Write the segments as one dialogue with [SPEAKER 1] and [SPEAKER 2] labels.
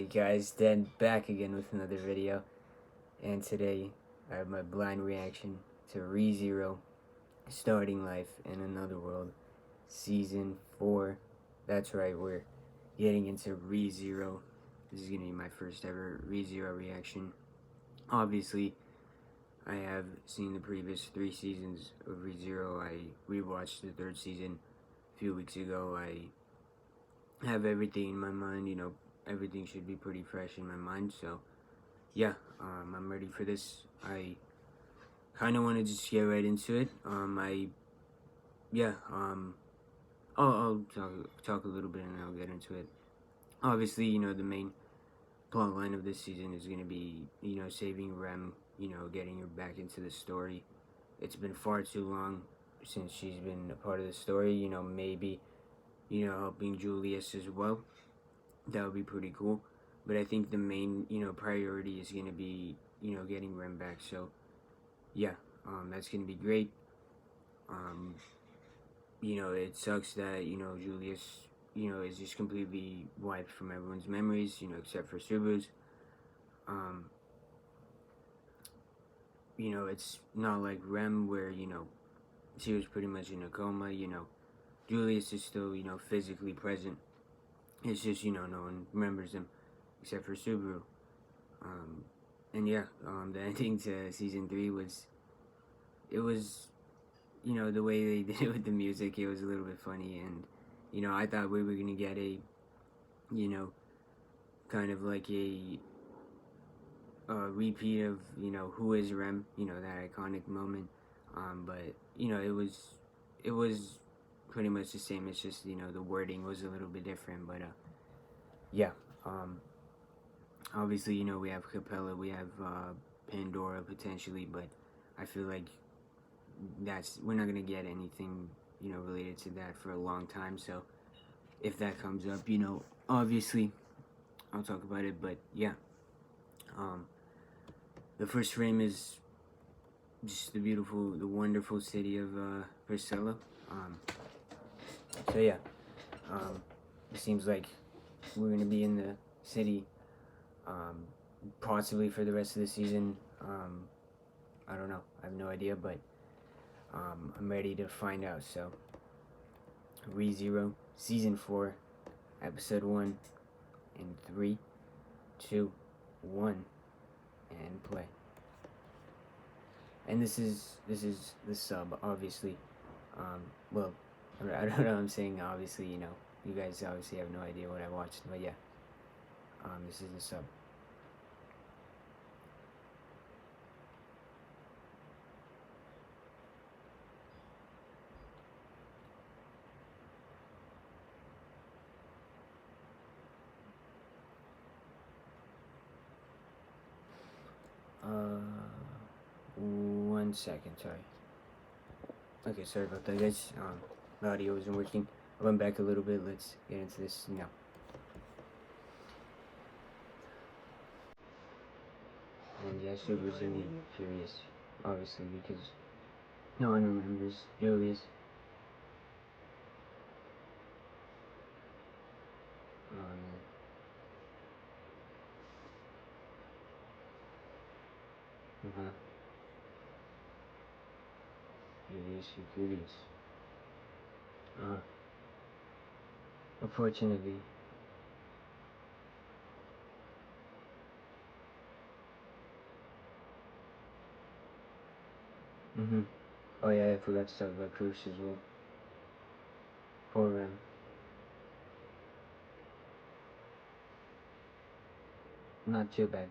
[SPEAKER 1] Hey guys, then back again with another video, and today I have my blind reaction to ReZero, Starting Life in Another World, Season 4. That's right, we're getting into ReZero. This is going to be my first ever ReZero reaction. Obviously, I have seen the previous 3 seasons of ReZero. I rewatched the 3rd season a few weeks ago. I have everything in my mind, everything should be pretty fresh in my mind, so yeah, I'm ready for this. I kind of want to just get right into it. I'll talk a little bit and I'll get into it. Obviously, the main plot line of this season is going to be, saving Rem, getting her back into the story. It's been far too long since she's been a part of the story, maybe, helping Julius as well. That would be pretty cool. But I think the main, priority is going to be, getting Rem back. So, yeah, that's going to be great. It sucks that, Julius, is just completely wiped from everyone's memories, except for Subaru's. It's not like Rem where, she was pretty much in a coma, Julius is still, physically present. It's just, no one remembers him except for Subaru. And yeah, the ending to season 3 was, the way they did it with the music, it was a little bit funny, and, I thought we were gonna get a, kind of like a repeat of, Who is Rem, that iconic moment, but, it was pretty much the same. It's just, the wording was a little bit different, but, yeah, obviously, we have Capella, we have, Pandora, potentially, but I feel like we're not gonna get anything, related to that for a long time, so if that comes up, obviously, I'll talk about it, but, yeah, the first frame is just the wonderful city of, Priscilla. So yeah, it seems like we're gonna be in the city, possibly for the rest of the season. I don't know, I have no idea, but, I'm ready to find out. So, ReZero, Season 4, Episode 1, in 3, 2, 1, and play. And this is the sub, obviously. Well, I don't know, I'm saying obviously, you guys obviously have no idea what I watched, but yeah, this is the sub. One second, sorry. Okay, sorry about that, guys. The audio wasn't working. I went back a little bit. Let's get into this now. And yeah, Subaru's gonna be furious, obviously, because no one remembers Julius. Julius, you furious. Unfortunately. Oh yeah, I forgot to talk about Cruz as well. Poor Rem. Not too bad.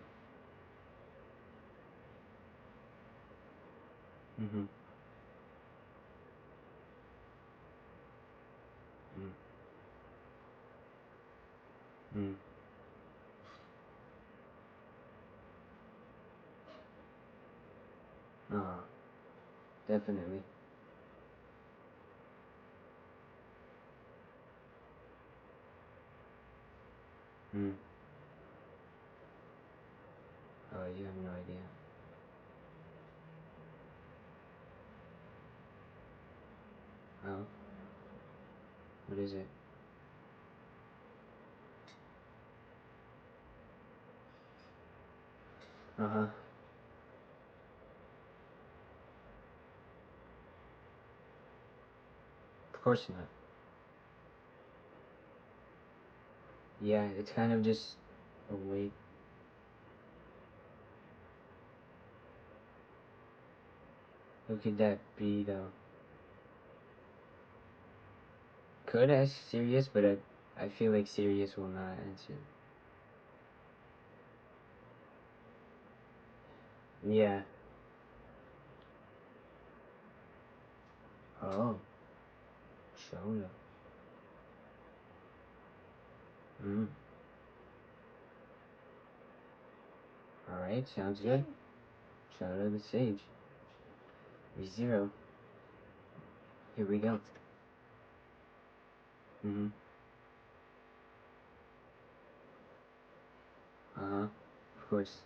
[SPEAKER 1] Mm. Mm. Definitely. Oh, you have no idea. Oh, what is it? Uh-huh. Of course not. Yeah, it's kind of just a way. Who could that be, though? Could ask Sirius, but I feel like Sirius will not answer. Yeah. Oh. Shoulder. Mm. Alright, sounds good. Shout out the sage. Rezero. Here we go. Mm-hmm. Uh-huh. Of course.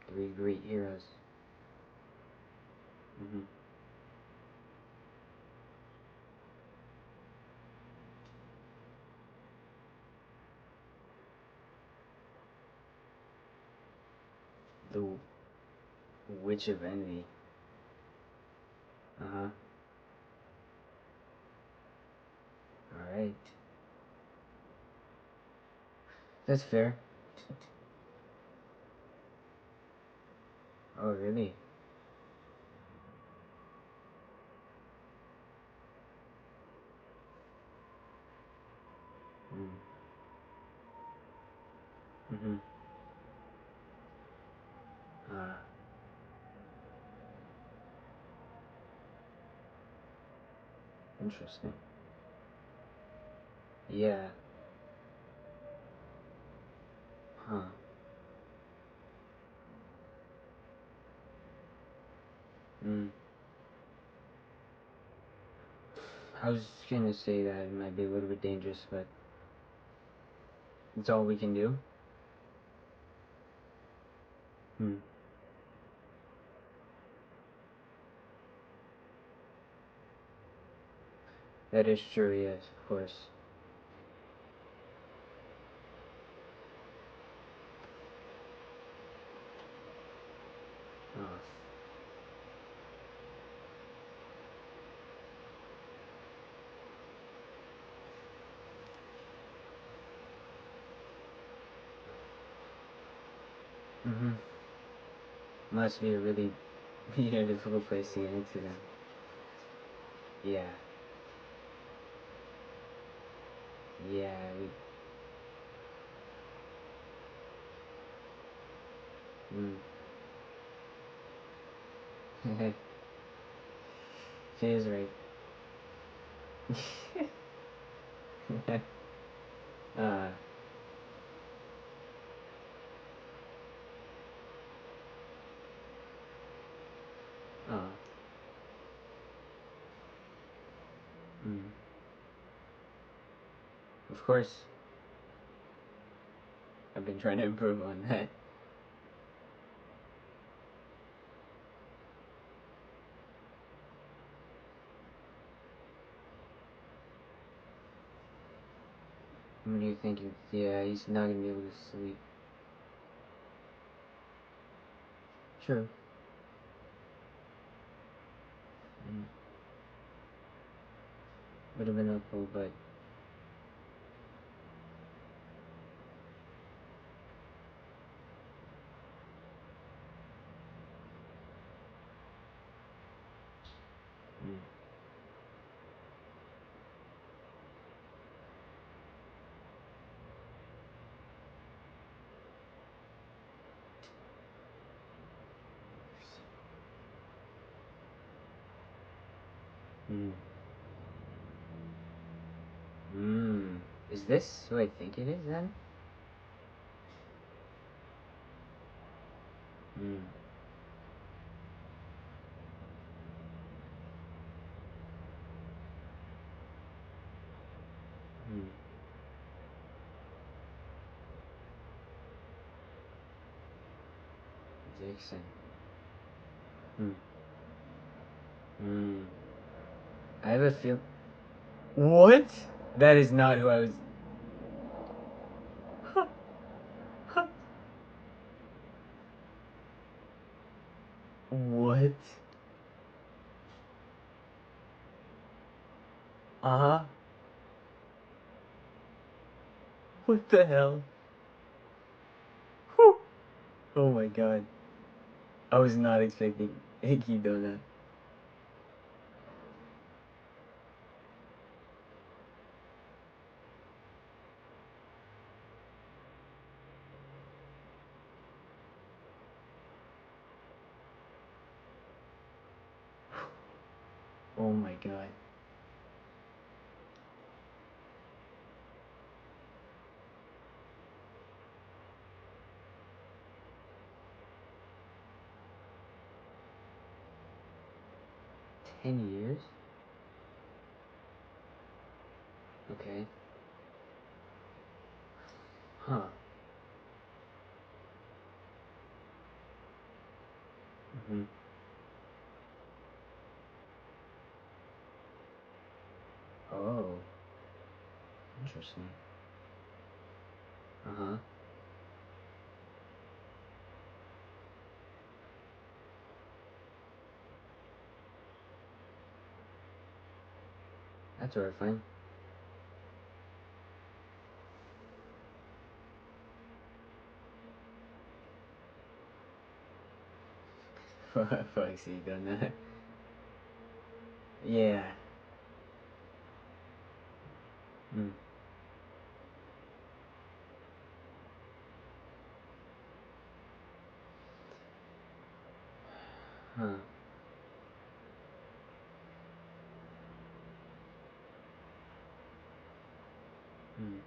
[SPEAKER 1] Three great heroes. Mm-hmm. The Witch of Envy. Uh-huh. Alright. That's fair. Oh, really? Mm. Mm-hmm. Interesting. Yeah. Huh. Mm. I was gonna say that it might be a little bit dangerous, but it's all we can do. Hmm. That is true, yes, of course. Oh. Mm-hmm. Must be a really difficult place to get into then. Yeah. Yeah, mm. She is right. uh, oh. Mm. Of course, I've been trying to improve on that. What do you think? Yeah, he's not gonna be able to sleep. True. Mm. Would have been helpful, but mm. Mm. Mm. Is this who I think it is then? Mm. Mm. Jackson. Mm. Mm. I have a feel. What? That is not who I was. What? Uh-huh. What the hell? Whew. Oh my god. I was not expecting Icky Donut. Oh my god. $10? Okay. Huh. Mm-hmm. Oh. Interesting. Uh-huh. That's horrifying. Foxy Donut. Yeah. Mm. Huh. Mm.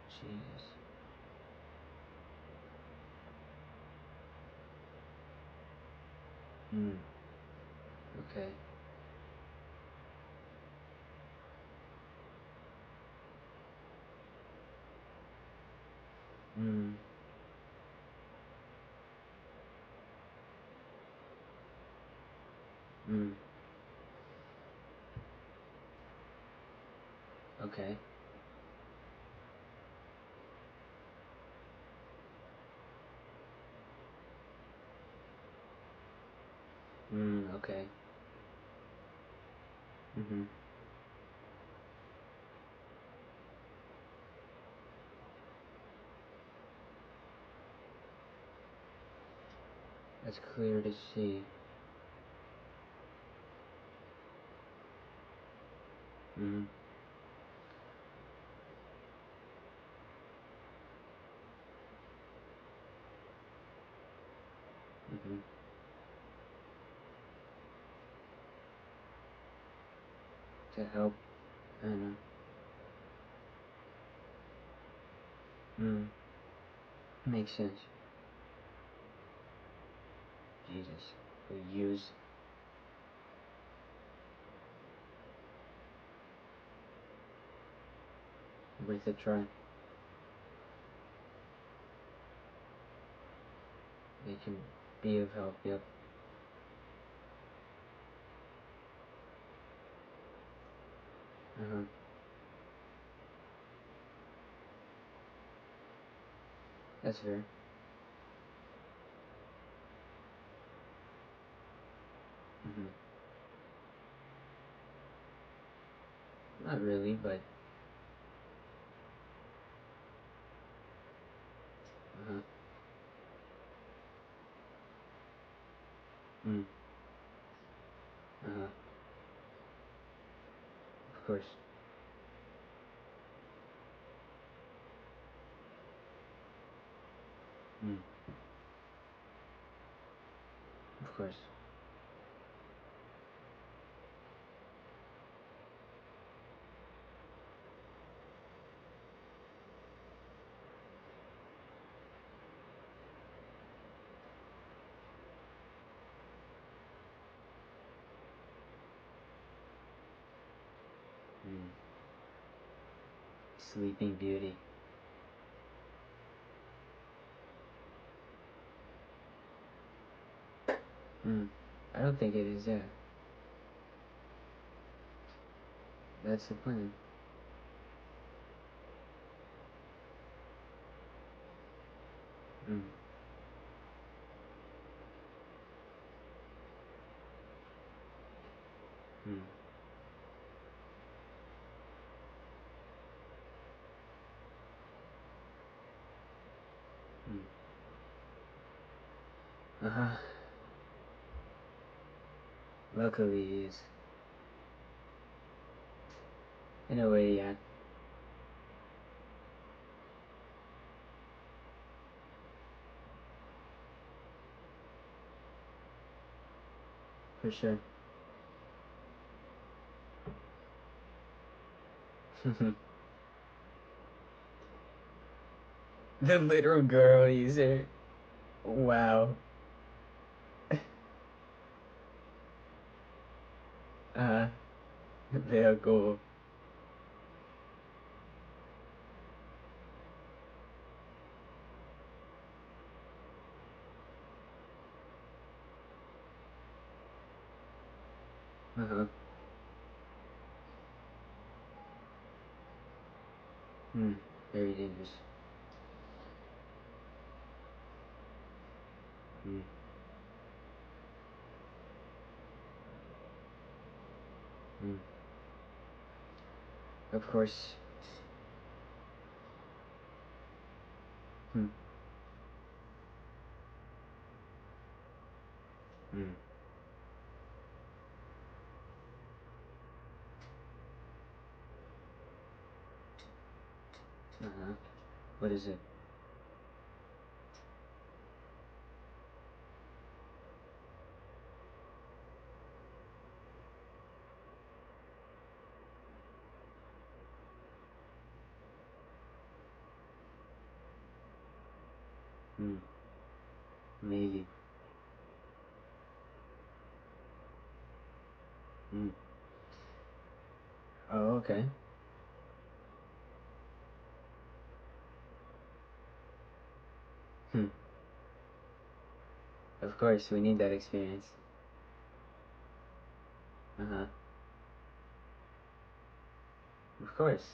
[SPEAKER 1] Jesus. Mm. Okay. Mm. Mm. Okay. Mm. Okay. Mm-hmm. That's clear to see. Mm-hmm. Mm-hmm. To help. I don't know. Mm. Makes sense. Jesus. We use with a try. They can be of help, yep. Uh-huh. That's fair. Mm-hmm. Not really, but uh-huh. Mm. Uh-huh. Of course. Mm. Of course. Mm. Sleeping Beauty. Mm. I don't think it is, yeah. That's the plan. Mm. Mm. Mm. Uh-huh. Luckily he is. In a way, yeah. For sure. The little girl user. Wow. Uh, very cool. Uh-huh. Hmm. Very dangerous. Hmm. Hmm. Of course. Hmm. Hmm. Uh-huh. What is it? Hmm. Maybe. Hmm. Oh, okay. Hmm. Of course, we need that experience. Uh-huh. Of course.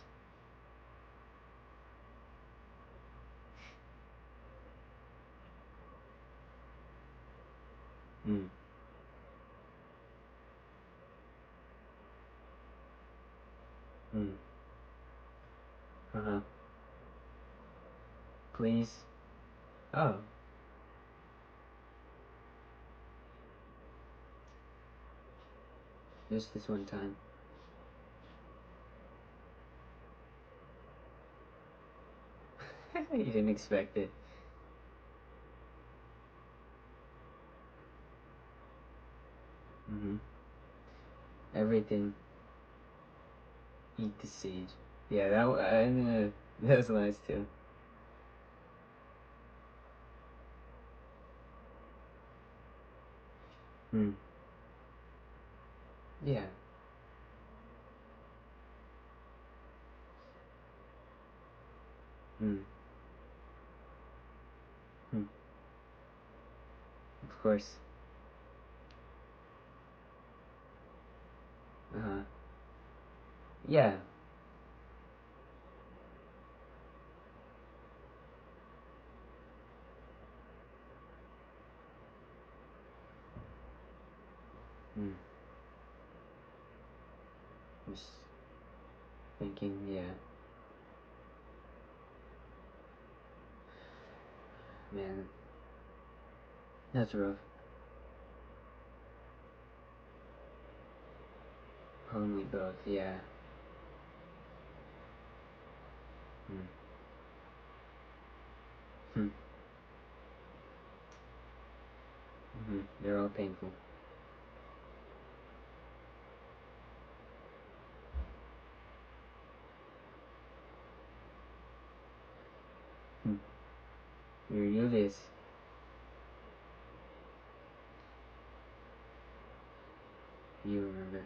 [SPEAKER 1] Hmm. Hmm. Uh-huh. Please. Oh. Just this one time. You didn't expect it. Mm-hmm. Everything. Eat the sage. Yeah, that was nice too. Hmm. Yeah. Hmm. Hmm. Of course. Uh-huh. Yeah. Hmm. Just thinking, yeah. Man, that's rough. Only both, yeah. Hmm. Hmm. Mm-hmm. They're all painful. Hmm. You knew this. You remember.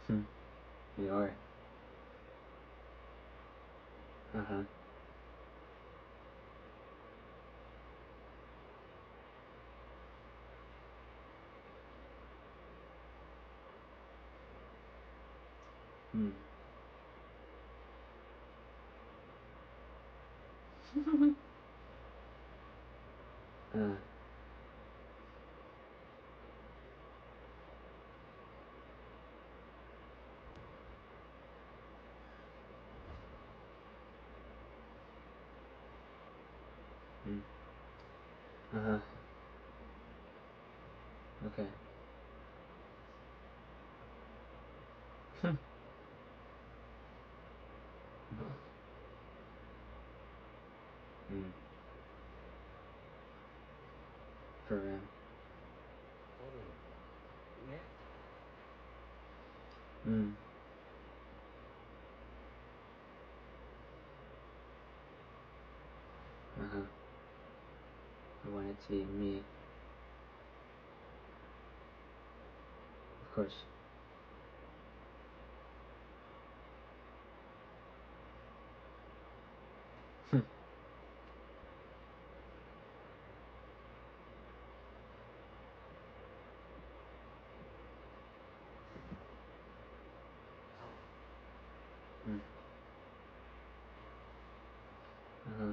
[SPEAKER 1] Hmm. You are. Uh-huh. Hmm. uh. Hmm. Uh-huh. Okay. Hmm. Hmm. For real. Hmm. Uh-huh. I want it to be me. Of course. Hmm. Hmm. Uh-huh.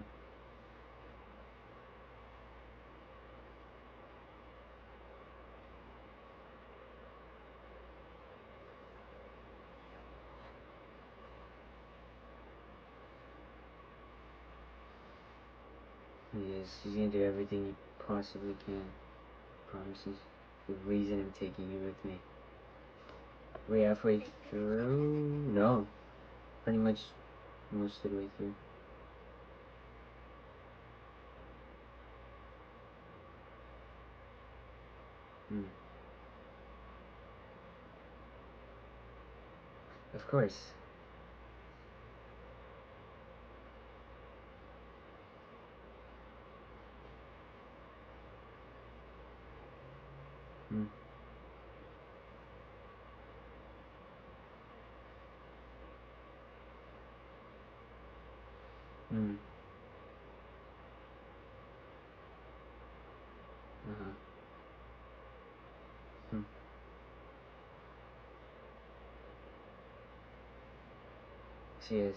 [SPEAKER 1] Yes, he's gonna do everything he possibly can. Promises. The reason I'm taking you with me. We halfway through? No. Pretty much most of the way through. Hmm. Of course. Hmm. Hmm. Uh-huh. Hmm. She is.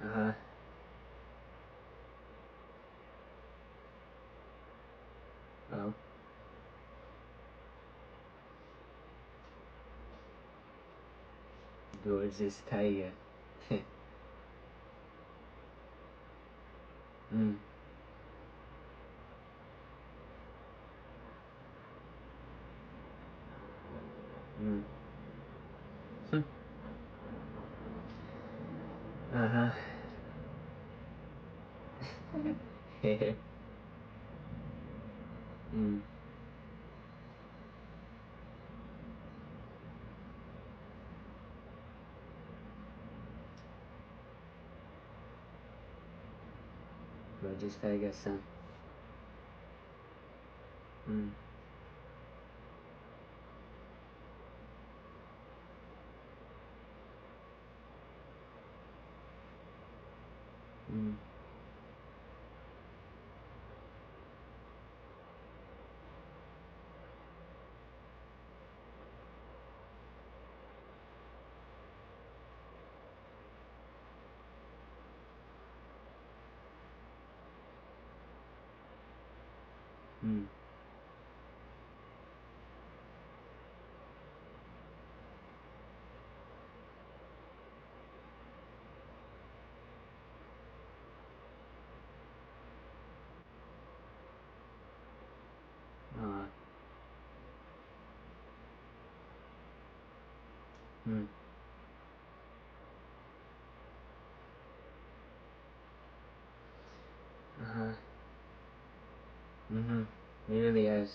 [SPEAKER 1] Uh-huh. Oh. Gorgeous tiger. Hmm. Hmm. Hmm. Uh-huh. Hmm. Gorgeous tiger, son. Hmm. Hmm. Hmm. Uh. Hmm. Uh-huh. Mm-hmm. He really has.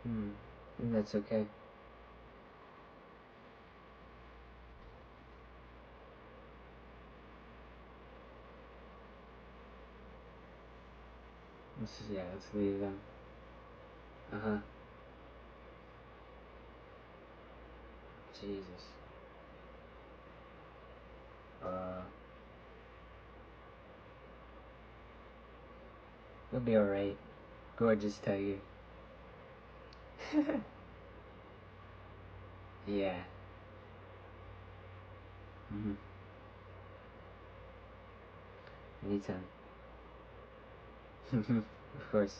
[SPEAKER 1] Hmm. And that's okay. Yeah, let's leave them. Uh-huh. Jesus. Uh, You'll be alright. Gorgeous tiger. Yeah. Mm-hmm. Anytime. Of course.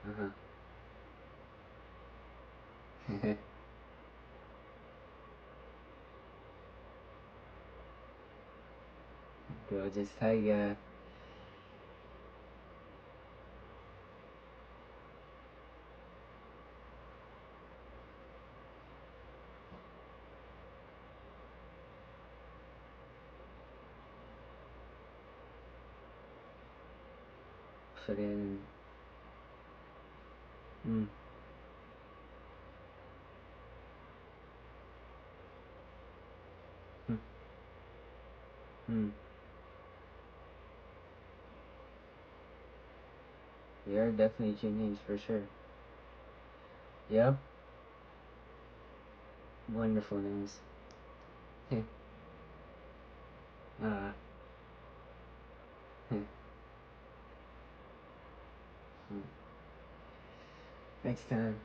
[SPEAKER 1] Uh-huh. Gorgeous tiger. Put in. Mm. Mm. Mm. They are definitely cute names for sure. Yep. Wonderful names. uh. Next time.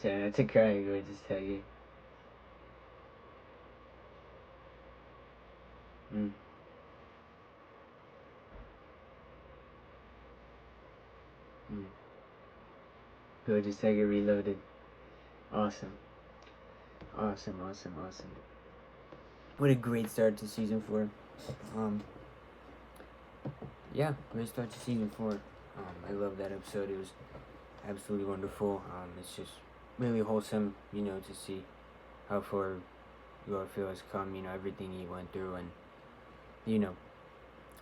[SPEAKER 1] Try not to cry, gorgeous tiger. Mm. Mm. Gorgeous tiger reloaded. Awesome. Awesome, awesome, awesome. What a great start to season 4. Yeah, great start to season 4. I love that episode. It was absolutely wonderful. It's just really wholesome, to see how far Garfield has come, everything he went through, and,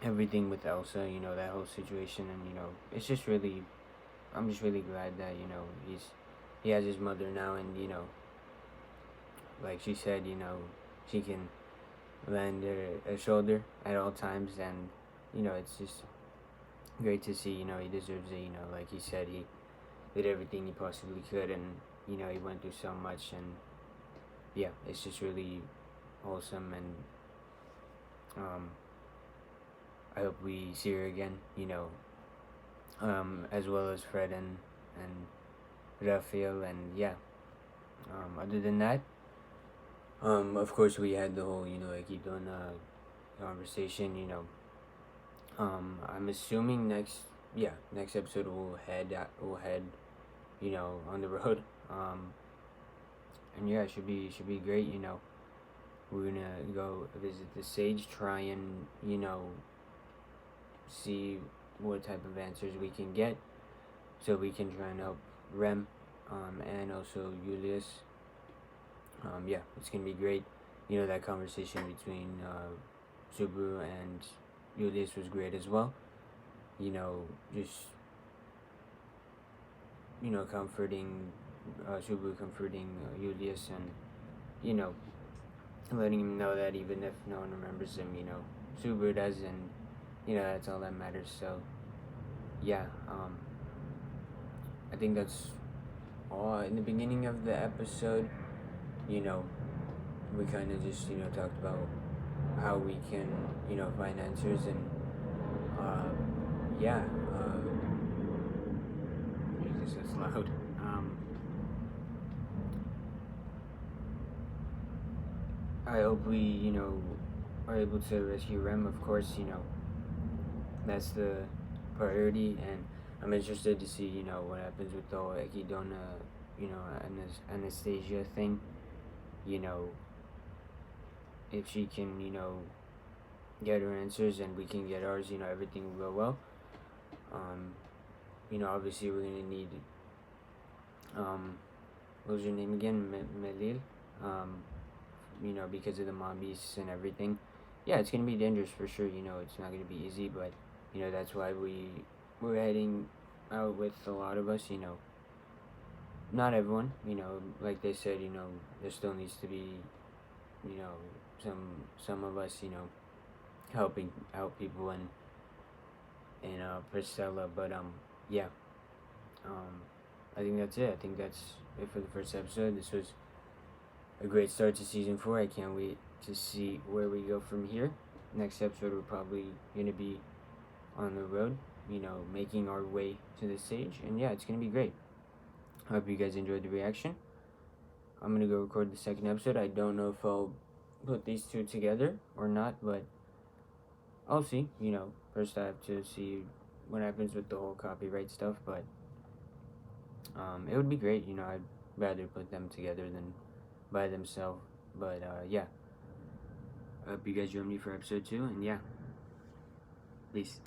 [SPEAKER 1] everything with Elsa, that whole situation, and, it's just really, I'm just really glad that, he has his mother now, and, like she said, she can lend a shoulder at all times, and, it's just great to see, he deserves it, like he said, he did everything he possibly could, and, he went through so much, and, yeah, it's just really wholesome, and, I hope we see her again, as well as Fred and Raphael, and, yeah, other than that, of course, we had the whole, like keep doing conversation, I'm assuming next episode we'll head, on the road, and yeah, it should be great, we're gonna go visit the sage, try and, see what type of answers we can get, so we can try and help Rem, and also Julius. Yeah, it's gonna be great. That conversation between Subaru and Julius was great as well. Just comforting Subaru, comforting Julius, and letting him know that even if no one remembers him, Subaru does, and that's all that matters. So yeah, I think that's all. In the beginning of the episode, we kind of just talked about how we can find answers, and yeah, Jesus, that's loud. I hope we are able to rescue Rem. Of course, that's the priority, and I'm interested to see what happens with the whole Echidna, Anastasia thing. If she can get her answers and we can get ours, everything will go well. Obviously we're gonna need what was your name again? Melil. Because of the mob beasts and everything. Yeah, it's gonna be dangerous for sure. It's not gonna be easy, but that's why we're heading out with a lot of us. Not everyone. Like they said, there still needs to be, some of us, helping out people in Priscilla. But yeah. I think that's it. I think that's it for the first episode. This was a great start to season 4. I can't wait to see where we go from here. Next episode we're probably gonna be on the road, making our way to the stage, and yeah, it's gonna be great. I hope you guys enjoyed the reaction. I'm gonna go record the second episode. I don't know if I'll put these two together or not, but I'll see. First I have to see what happens with the whole copyright stuff, but it would be great. I'd rather put them together than by themselves. But yeah, I hope you guys join me for episode 2, and yeah, peace.